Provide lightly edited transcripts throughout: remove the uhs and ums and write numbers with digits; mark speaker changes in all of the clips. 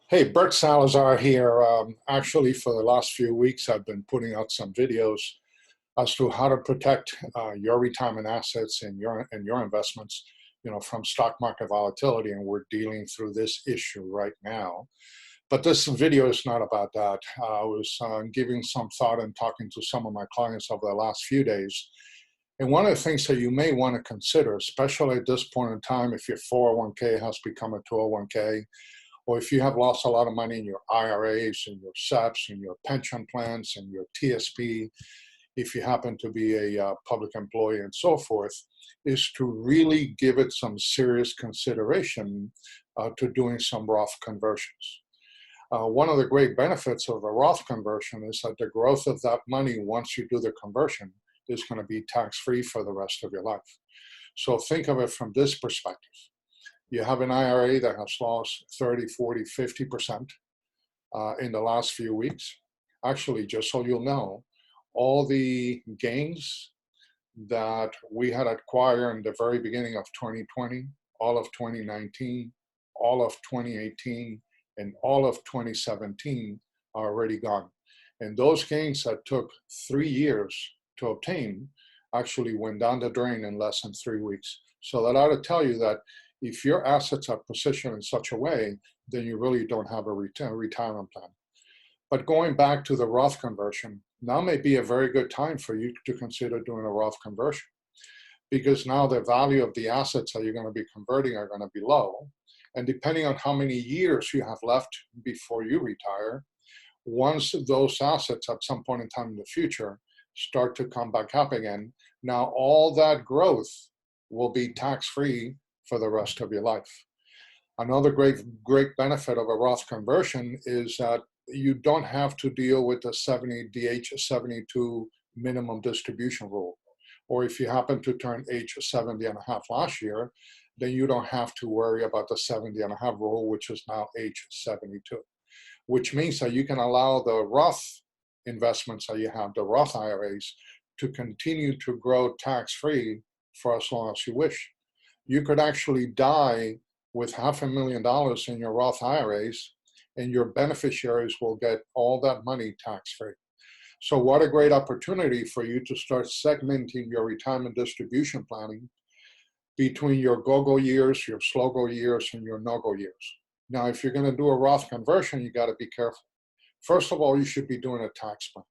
Speaker 1: Hey, Bert Salazar here. Actually, for the last few weeks, I've been putting out some videos as to how to protect your retirement assets and your investments, from stock market volatility. And we're dealing through this issue right now. But this video is not about that. I was giving some thought and talking to some of my clients over the last few days. And one of the things that you may want to consider, especially at this point in time, if your 401k has become a 201k, or if you have lost a lot of money in your IRAs and your SEPs and your pension plans and your TSP, if you happen to be a public employee and so forth, is to really give it some serious consideration to doing some Roth conversions. One of the great benefits of a Roth conversion is that the growth of that money, once you do the conversion, is going to be tax-free for the rest of your life. So think of it from this perspective. You have an IRA that has lost 30, 40, 50% in the last few weeks. Actually, just so you'll know, all the gains that we had acquired in the very beginning of 2020, all of 2019, all of 2018, and all of 2017 are already gone. And those gains that took 3 years to obtain actually went down the drain in less than 3 weeks. So that ought to tell you that if your assets are positioned in such a way, then you really don't have a retirement plan. But going back to the Roth conversion, now may be a very good time for you to consider doing a Roth conversion, because now the value of the assets that you're going to be converting are going to be low. And depending on how many years you have left before you retire, once those assets at some point in time in the future start to come back up again, now all that growth will be tax-free for the rest of your life. Another great benefit of a Roth conversion is that you don't have to deal with the age 72 minimum distribution rule. Or if you happen to turn age 70 and a half last year, then you don't have to worry about the 70 and a half rule, which is now age 72, which means that you can allow the Roth investments that you have, the Roth IRAs, to continue to grow tax-free for as long as you wish. You could actually die with $500,000 in your Roth IRAs, and your beneficiaries will get all that money tax-free. So what a great opportunity for you to start segmenting your retirement distribution planning between your go-go years, your slow-go years, and your no-go years. Now, if you're going to do a Roth conversion, you got to be careful. First of all, you should be doing a tax plan.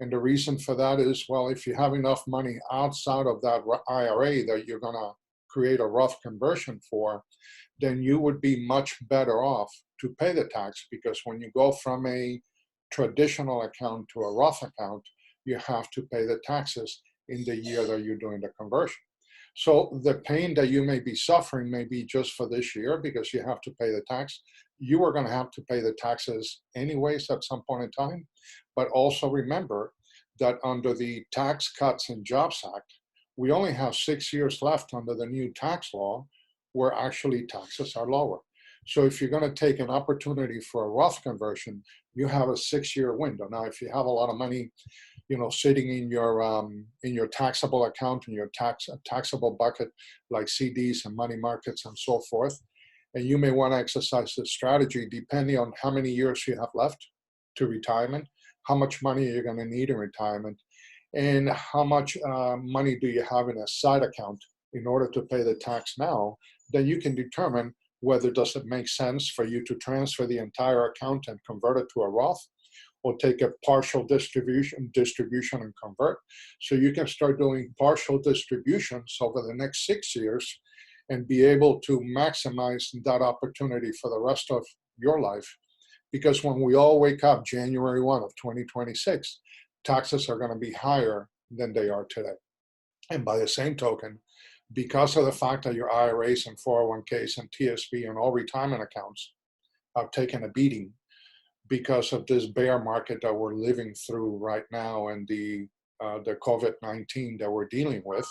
Speaker 1: And the reason for that is, well, if you have enough money outside of that IRA that you're going to create a Roth conversion for, then you would be much better off to pay the tax, because when you go from a traditional account to a Roth account, you have to pay the taxes in the year that you're doing the conversion. So the pain that you may be suffering may be just for this year because you have to pay the tax. You are going to have to pay the taxes anyways at some point in time. But also remember that under the Tax Cuts and Jobs Act, we only have 6 years left under the new tax law where actually taxes are lower. So if you're going to take an opportunity for a Roth conversion, you have a 6-year window. Now, if you have a lot of money, sitting in your taxable account, in your taxable bucket, like CDs and money markets and so forth, and you may want to exercise this strategy depending on how many years you have left to retirement, how much money you're going to need in retirement, and how much money do you have in a side account in order to pay the tax now. Then you can determine whether does it make sense for you to transfer the entire account and convert it to a Roth, or take a partial distribution and convert. So you can start doing partial distributions over the next 6 years and be able to maximize that opportunity for the rest of your life. Because when we all wake up January 1 of 2026, taxes are going to be higher than they are today. And by the same token, because of the fact that your IRAs and 401ks and TSP and all retirement accounts have taken a beating because of this bear market that we're living through right now and the COVID-19 that we're dealing with,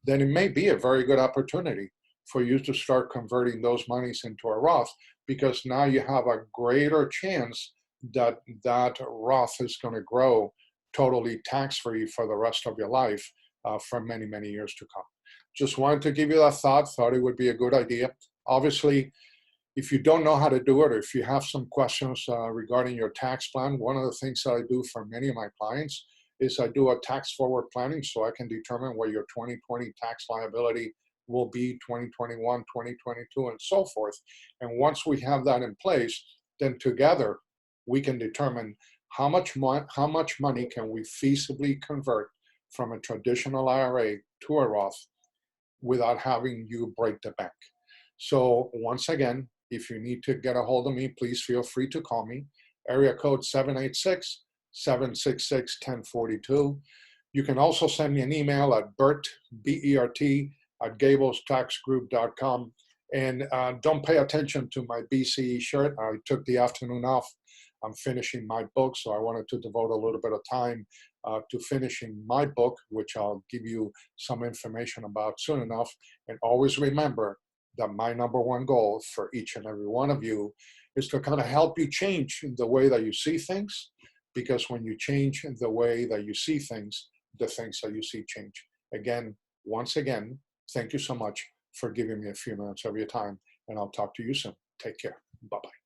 Speaker 1: then it may be a very good opportunity for you to start converting those monies into a Roth, because now you have a greater chance that that Roth is going to grow totally tax-free for the rest of your life for many, many years to come. Just wanted to give you that thought it would be a good idea. Obviously, If you don't know how to do it, or if you have some questions regarding your tax plan, one of the things that I do for many of my clients is I do a tax forward planning so I can determine what your 2020 tax liability will be, 2021, 2022, and so forth. And once we have that in place, then together we can determine how much money can we feasibly convert from a traditional IRA to a Roth without having you break the bank. So once again, if you need to get a hold of me, please feel free to call me. Area code 786-766-1042. You can also send me an email at Bert, B-E-R-T, at GablesTaxGroup.com. And don't pay attention to my BCE shirt. I took the afternoon off. I'm finishing my book, so I wanted to devote a little bit of time to finishing my book, which I'll give you some information about soon enough. And always remember that my number one goal for each and every one of you is to kind of help you change the way that you see things, because when you change the way that you see things, the things that you see change. Again, once again, thank you so much for giving me a few minutes of your time, and I'll talk to you soon. Take care. Bye-bye.